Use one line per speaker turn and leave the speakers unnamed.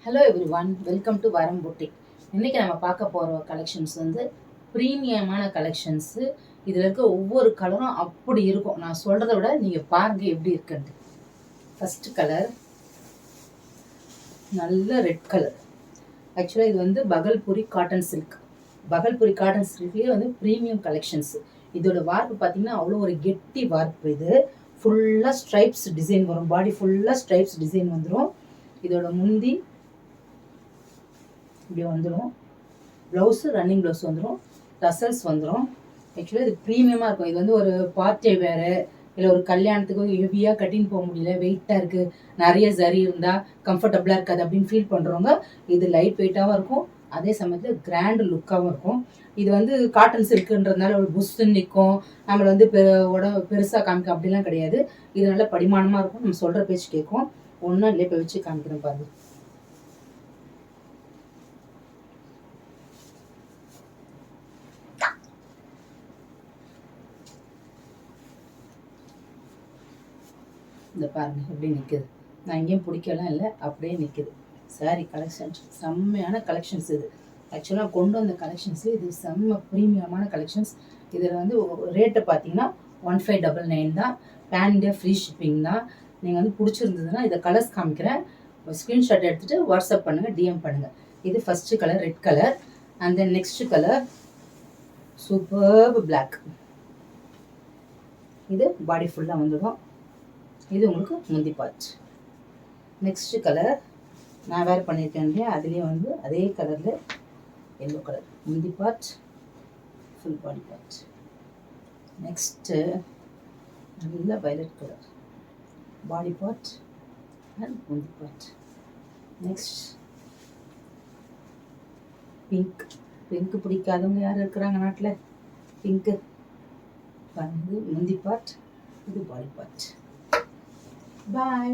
Hello everyone, welcome to வரம் boutique. இன்றைக்கி நம்ம பார்க்க போகிற கலெக்ஷன்ஸ் வந்து ப்ரீமியமான கலெக்ஷன்ஸு. இதில் இருக்க ஒவ்வொரு கலரும் அப்படி இருக்கும். நான் சொல்கிறத விட நீங்கள் பாருங்கள் எப்படி இருக்குன்ட்டு. ஃபஸ்ட்டு கலர் நல்ல ரெட் கலர். ஆக்சுவலாக இது வந்து Bhagalpuri cotton silk. Bhagalpuri cotton சில்க்லேயே வந்து ப்ரீமியம் கலெக்ஷன்ஸு. இதோட வார்ப்பு பார்த்தீங்கன்னா அவ்வளோ ஒரு கெட்டி வார்ப்பு. இது ஃபுல்லாக ஸ்ட்ரைப்ஸ் டிசைன் வரும். பாடி ஃபுல்லாக ஸ்ட்ரைப்ஸ் டிசைன் வந்துடும். இதோட முந்தி இப்படி வந்துடும். ப்ளவுஸு ரன்னிங் ப்ளவுஸ் வந்துடும். டசல்ஸ் வந்துடும். ஆக்சுவலாக இது ப்ரீமியமாக இருக்கும். இது வந்து ஒரு பார்ட்டி வேறு, இல்லை ஒரு கல்யாணத்துக்கு ஹெவியாக கட்டின்னு போக முடியல, வெயிட்டாக இருக்குது, நிறைய சரி இருந்தால் கம்ஃபர்டபுளாக இருக்காது அப்படின்னு ஃபீல் பண்ணுறவங்க இது லைட் வெயிட்டாகவும் இருக்கும், அதே சமயத்தில் கிராண்ட் லுக்காகவும் இருக்கும். இது வந்து காட்டன் சில்க்குன்றதுனால ஒரு புஷ்ஷுன்னு நிற்கும், நம்மளை வந்து உடம்பு பெருசாக காமிக்கும் அப்படிலாம் கிடையாது. இது நல்ல படிமானமாக இருக்கும். நம்ம சொல்கிற பேச்சு கேட்கும். ஒன்றும் இல்லை, இப்போ வச்சு காமிக்கிறேன் பாருங்கள். இந்த பாருங்கள் எப்படி நிற்குது. நான் எங்கேயும் பிடிக்கலாம் இல்லை, அப்படியே நிற்குது. சாரி கலெக்ஷன்ஸ் செம்மையான கலெக்ஷன்ஸ். இது ஆக்சுவலாக கொண்டு வந்த கலெக்ஷன்ஸு. இது செம்ம ப்ரீமியமான கலெக்ஷன்ஸ். இதில் வந்து ரேட்டை பார்த்தீங்கன்னா 1599 தான். பேன் இண்டியா ஃப்ரீ ஷிப்பிங் தான். நீங்கள் வந்து பிடிச்சிருந்ததுன்னா இதை கலர்ஸ் காமிக்கிறேன், ஸ்க்ரீன்ஷாட் எடுத்துகிட்டு வாட்ஸ்அப் பண்ணுங்கள், டிஎம் பண்ணுங்கள். இது first colour red colour. And then next colour superb black. இது பாடி ஃபுல்லாக வந்துடும். இது உங்களுக்கு முந்தி பார்ட். நெக்ஸ்ட்டு கலர் நான் வேறு பண்ணியிருக்கேன் இல்லையா, அதுலேயே வந்து அதே கலரில் எல்லோ கலர். முந்தி part, full body part. Next நல்ல violet colour, body part and முந்தி பார்ட். Next pink. பிங்க்கு பிடிக்காதவங்க யார் இருக்கிறாங்க நாட்டில்? பிங்க்கு இது முந்தி பார்ட், இது பாடி பார்ட். Bye.